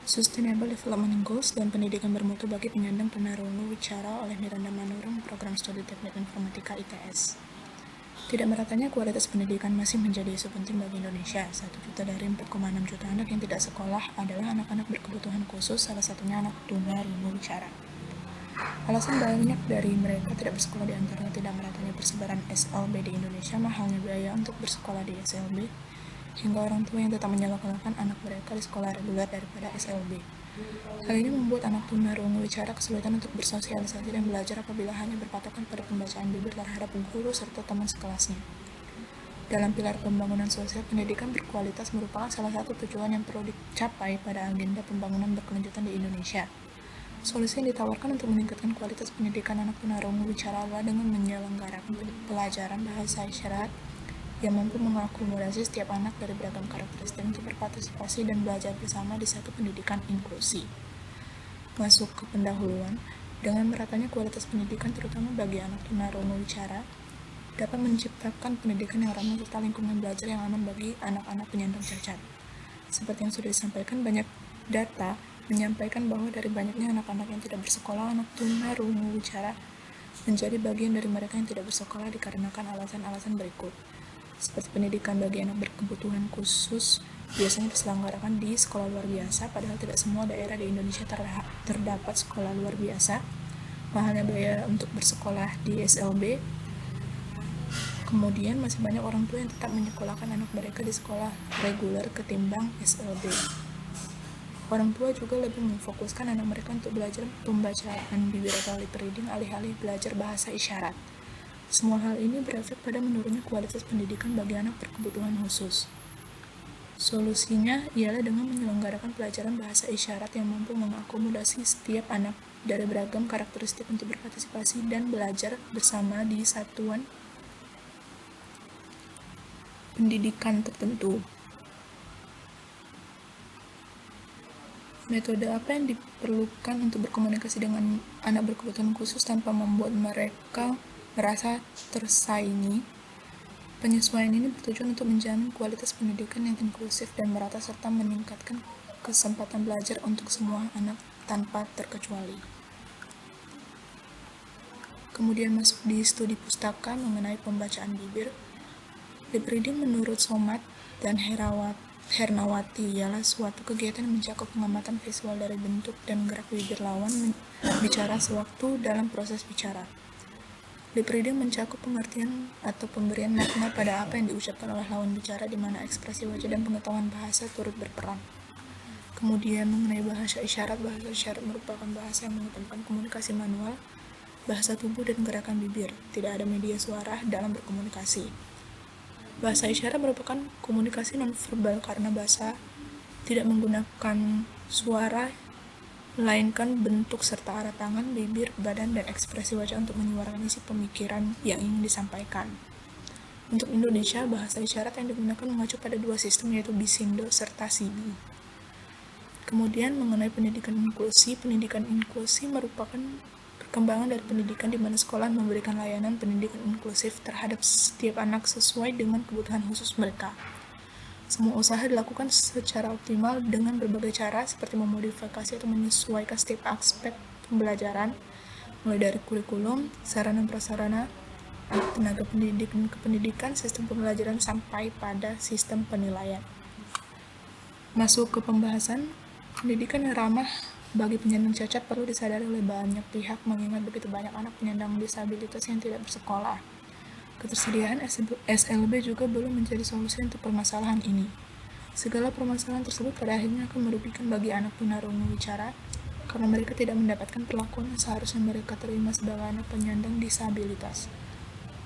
Sustainable Development Goals dan Pendidikan Bermutu bagi Penyandang Tunarungu Wicara oleh Miranda Manurung, Program Studi Teknik Informatika ITS. Tidak meratanya kualitas pendidikan masih menjadi isu penting bagi Indonesia. 1 juta dari 4,6 juta anak yang tidak sekolah adalah anak-anak berkebutuhan khusus, salah satunya anak tunarungu wicara. Alasan banyak dari mereka tidak bersekolah diantaranya tidak meratanya persebaran SLB di Indonesia, mahalnya biaya untuk bersekolah di SLB, hingga orang tua yang tetap menyekolahkan anak mereka di sekolah reguler daripada SLB. Hal ini membuat anak tunarungu wicara kesulitan untuk bersosialisasi dan belajar apabila hanya berpatokan pada pembacaan bibir terhadap guru serta teman sekelasnya. Dalam pilar pembangunan sosial, pendidikan berkualitas merupakan salah satu tujuan yang perlu dicapai pada agenda pembangunan berkelanjutan di Indonesia. Solusi yang ditawarkan untuk meningkatkan kualitas pendidikan anak tunarungu wicara adalah dengan menyelenggarakan pelajaran bahasa isyarat yang mampu mengakomodasi setiap anak dari beragam karakteristik untuk berpartisipasi dan belajar bersama di satu pendidikan inklusi. Masuk ke pendahuluan, dengan meratanya kualitas pendidikan terutama bagi anak tunarungu wicara, dapat menciptakan pendidikan yang ramah serta lingkungan belajar yang aman bagi anak-anak penyandang cacat. Seperti yang sudah disampaikan, banyak data menyampaikan bahwa dari banyaknya anak-anak yang tidak bersekolah, anak tunarungu wicara menjadi bagian dari mereka yang tidak bersekolah dikarenakan alasan-alasan berikut. Seperti pendidikan bagi anak berkebutuhan khusus biasanya diselenggarakan di sekolah luar biasa, padahal tidak semua daerah di Indonesia terdapat sekolah luar biasa. Mahalnya biaya untuk bersekolah di SLB. Kemudian masih banyak orang tua yang tetap menyekolahkan anak mereka di sekolah reguler ketimbang SLB. Orang tua juga lebih memfokuskan anak mereka untuk belajar pembacaan bibir atau lip reading alih-alih belajar bahasa isyarat. Semua hal ini berefek pada menurunnya kualitas pendidikan bagi anak berkebutuhan khusus. Solusinya ialah dengan menyelenggarakan pelajaran bahasa isyarat yang mampu mengakomodasi setiap anak dari beragam karakteristik untuk berpartisipasi dan belajar bersama di satuan pendidikan tertentu. Metode apa yang diperlukan untuk berkomunikasi dengan anak berkebutuhan khusus tanpa membuat mereka merasa tersaingi? Penyesuaian ini bertujuan untuk menjamin kualitas pendidikan yang inklusif dan merata serta meningkatkan kesempatan belajar untuk semua anak tanpa terkecuali. Kemudian masuk di studi pustaka mengenai pembacaan bibir. Lip reading menurut Somat dan Hernawati ialah suatu kegiatan yang mencakup pengamatan visual dari bentuk dan gerak bibir lawan bicara sewaktu dalam proses bicara. Lip reading mencakup pengertian atau pemberian makna pada apa yang diucapkan oleh lawan bicara, di mana ekspresi wajah dan pengetahuan bahasa turut berperan. Kemudian mengenai bahasa isyarat merupakan bahasa yang mengedepankan komunikasi manual, bahasa tubuh dan gerakan bibir. Tidak ada media suara dalam berkomunikasi. Bahasa isyarat merupakan komunikasi nonverbal karena bahasa tidak menggunakan suara, melainkan bentuk serta arah tangan, bibir, badan, dan ekspresi wajah untuk menyuarakan isi pemikiran yang ingin disampaikan. Untuk Indonesia, bahasa isyarat yang digunakan mengacu pada 2 sistem, yaitu Bisindo serta Sibi. Kemudian mengenai pendidikan inklusi merupakan perkembangan dari pendidikan di mana sekolah memberikan layanan pendidikan inklusif terhadap setiap anak sesuai dengan kebutuhan khusus mereka. Semua usaha dilakukan secara optimal dengan berbagai cara, seperti memodifikasi atau menyesuaikan setiap aspek pembelajaran, mulai dari kurikulum, sarana prasarana, tenaga pendidik dan kependidikan, sistem pembelajaran, sampai pada sistem penilaian. Masuk ke pembahasan, pendidikan yang ramah bagi penyandang cacat perlu disadari oleh banyak pihak, mengingat begitu banyak anak penyandang disabilitas yang tidak bersekolah. Ketersediaan SLB juga belum menjadi solusi untuk permasalahan ini. Segala permasalahan tersebut pada akhirnya akan merugikan bagi anak tunarungu wicara, karena mereka tidak mendapatkan perlakuan yang seharusnya mereka terima sebagai anak penyandang disabilitas.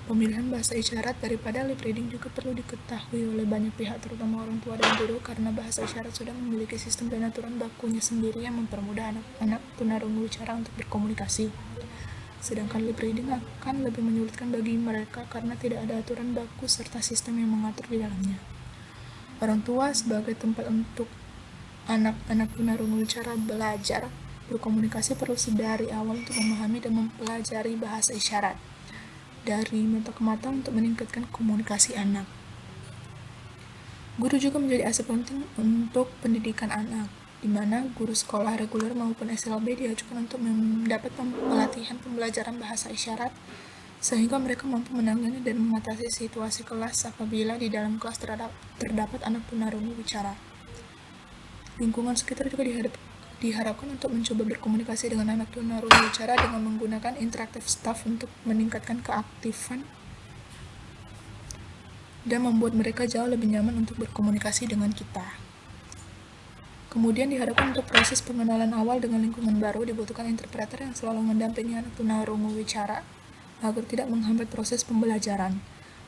Pemilihan bahasa isyarat daripada lip reading juga perlu diketahui oleh banyak pihak, terutama orang tua dan guru, karena bahasa isyarat sudah memiliki sistem dan aturan bakunya sendiri yang mempermudah anak-anak tunarungu wicara untuk berkomunikasi. Sedangkan lip reading akan lebih menyulitkan bagi mereka karena tidak ada aturan baku serta sistem yang mengatur di dalamnya. Orang tua sebagai tempat untuk anak-anak tunarungu wicara belajar berkomunikasi perlu dari awal untuk memahami dan mempelajari bahasa isyarat dari mata ke mata untuk meningkatkan komunikasi anak. Guru juga menjadi aset penting untuk pendidikan anak. di mana guru sekolah reguler maupun SLB diajukan untuk mendapat pelatihan pembelajaran bahasa isyarat sehingga mereka mampu menangani dan mengatasi situasi kelas apabila di dalam kelas terdapat anak tunarungu bicara. Lingkungan sekitar juga diharapkan untuk mencoba berkomunikasi dengan anak tunarungu bicara dengan menggunakan interaktif staff untuk meningkatkan keaktifan dan membuat mereka jauh lebih nyaman untuk berkomunikasi dengan kita. Kemudian diharapkan untuk proses pengenalan awal dengan lingkungan baru dibutuhkan interpreter yang selalu mendampingi anak tunarungu bicara agar tidak menghambat proses pembelajaran.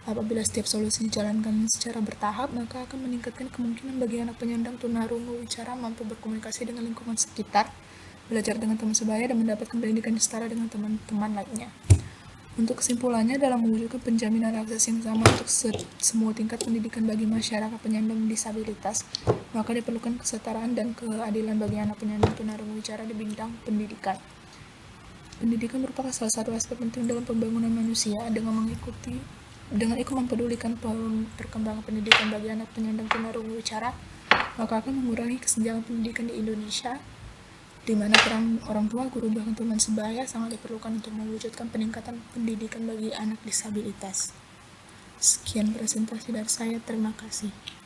Apabila setiap solusi dijalankan secara bertahap, maka akan meningkatkan kemungkinan bagi anak penyandang tunarungu bicara mampu berkomunikasi dengan lingkungan sekitar, belajar dengan teman sebaya, dan mendapatkan pendidikan yang setara dengan teman-teman lainnya. Untuk kesimpulannya, dalam mewujudkan penjaminan akses yang sama untuk semua tingkat pendidikan bagi masyarakat penyandang disabilitas, maka diperlukan kesetaraan dan keadilan bagi anak penyandang tunarungu bicara di bidang pendidikan. Pendidikan merupakan salah satu aspek penting dalam pembangunan manusia. Dengan ikut mempedulikan perkembangan pendidikan bagi anak penyandang tunarungu bicara, maka akan mengurangi kesenjangan pendidikan di Indonesia, di mana peran orang tua, guru, bahkan teman sebaya sangat diperlukan untuk mewujudkan peningkatan pendidikan bagi anak disabilitas. Sekian presentasi dari saya, terima kasih.